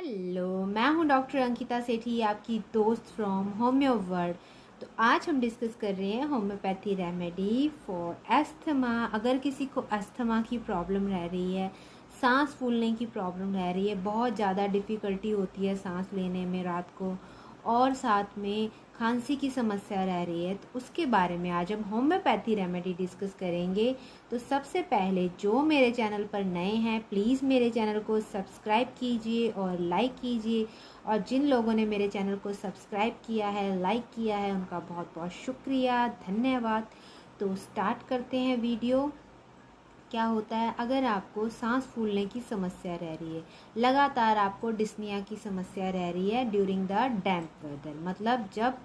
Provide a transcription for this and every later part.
Hello, मैं हूँ doctor Ankita सेठी, आपकी दोस्त फ्रॉम होम्यो वर्ल्ड। तो आज हम डिस्कस कर रहे हैं होम्योपैथी रेमेडी फॉर एस्थमा। अगर किसी को अस्थमा की प्रॉब्लम रह रही है, सांस फूलने की प्रॉब्लम रह रही है, बहुत ज़्यादा डिफ़िकल्टी होती है सांस लेने में रात को, और साथ में खांसी की समस्या रह रही है, तो उसके बारे में आज हम होम्योपैथी रेमेडी डिस्कस करेंगे। तो सबसे पहले जो मेरे चैनल पर नए हैं, प्लीज़ मेरे चैनल को सब्सक्राइब कीजिए और लाइक कीजिए। और जिन लोगों ने मेरे चैनल को सब्सक्राइब किया है, लाइक किया है, उनका बहुत बहुत शुक्रिया, धन्यवाद। तो स्टार्ट करते हैं वीडियो। क्या होता है, अगर आपको सांस फूलने की समस्या रह रही है, लगातार आपको डिस्निया की समस्या रह रही है ड्यूरिंग द डैम्प वेदर, मतलब जब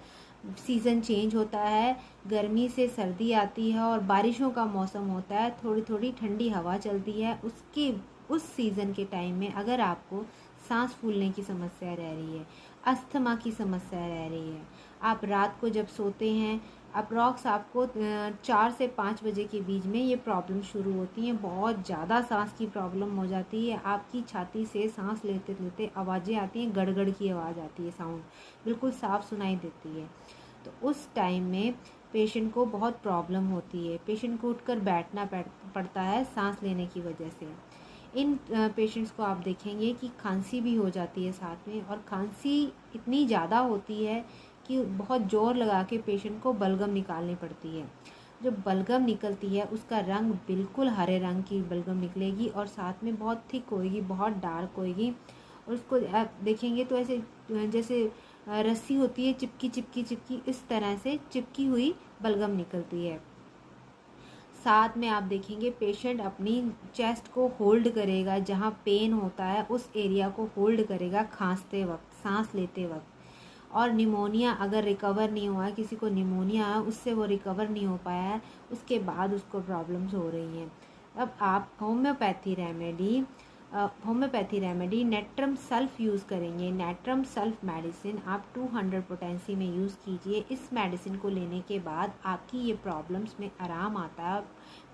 सीज़न चेंज होता है, गर्मी से सर्दी आती है और बारिशों का मौसम होता है, थोड़ी थोड़ी ठंडी हवा चलती है, उसके उस सीज़न के टाइम में अगर आपको सांस फूलने की समस्या रह रही है, अस्थमा की समस्या रह रही है, आप रात को जब सोते हैं अप्रॉक्स आपको 4 से 5 बजे के बीच में ये प्रॉब्लम शुरू होती है, बहुत ज़्यादा सांस की प्रॉब्लम हो जाती है, आपकी छाती से सांस लेते लेते आवाज़ें आती हैं, गड़गड़ की आवाज़ आती है, साउंड बिल्कुल साफ सुनाई देती है। तो उस टाइम में पेशेंट को बहुत प्रॉब्लम होती है, पेशेंट को उठकर बैठना पड़ता है सांस लेने की वजह से। इन पेशेंट्स को आप देखेंगे कि खांसी भी हो जाती है साथ में, और खांसी इतनी ज़्यादा होती है कि बहुत ज़ोर लगा के पेशेंट को बलगम निकालनी पड़ती है। जो बलगम निकलती है उसका रंग बिल्कुल हरे रंग की बलगम निकलेगी, और साथ में बहुत थिक होएगी, बहुत डार्क होएगी, और उसको आप देखेंगे तो ऐसे जैसे रस्सी होती है, चिपकी चिपकी चिपकी, इस तरह से चिपकी हुई बलगम निकलती है। साथ में आप देखेंगे पेशेंट अपनी चेस्ट को होल्ड करेगा, जहाँ पेन होता है उस एरिया को होल्ड करेगा खांसते वक्त, सांस लेते वक्त। और निमोनिया अगर रिकवर नहीं हुआ है, किसी को निमोनिया है, उससे वो रिकवर नहीं हो पाया है, उसके बाद उसको प्रॉब्लम्स हो रही हैं। अब आप homeopathy remedy natrum sulph use करेंगे। नेट्रम सल्फ मेडिसिन आप 200 पोटेंसी में यूज़ कीजिए। इस मेडिसिन को लेने के बाद आपकी ये प्रॉब्लम्स में आराम आता है,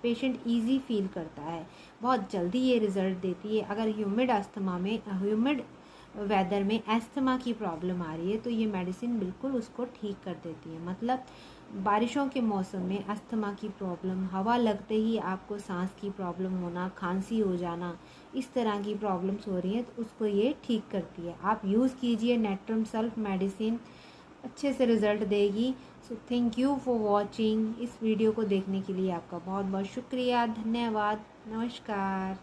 पेशेंट इजी फील करता है, बहुत जल्दी ये रिज़ल्ट देती है। अगर ह्यूमिड वेदर में एस्थमा की प्रॉब्लम आ रही है तो ये मेडिसिन बिल्कुल उसको ठीक कर देती है। मतलब बारिशों के मौसम में अस्थमा की प्रॉब्लम, हवा लगते ही आपको सांस की प्रॉब्लम होना, खांसी हो जाना, इस तरह की प्रॉब्लम्स हो रही हैं, तो उसको ये ठीक करती है। आप यूज़ कीजिए नेट्रम सल्फ मेडिसिन, अच्छे से रिज़ल्ट देगी। So thank you for watching. इस वीडियो को देखने के लिए आपका बहुत बहुत शुक्रिया, धन्यवाद, नमस्कार।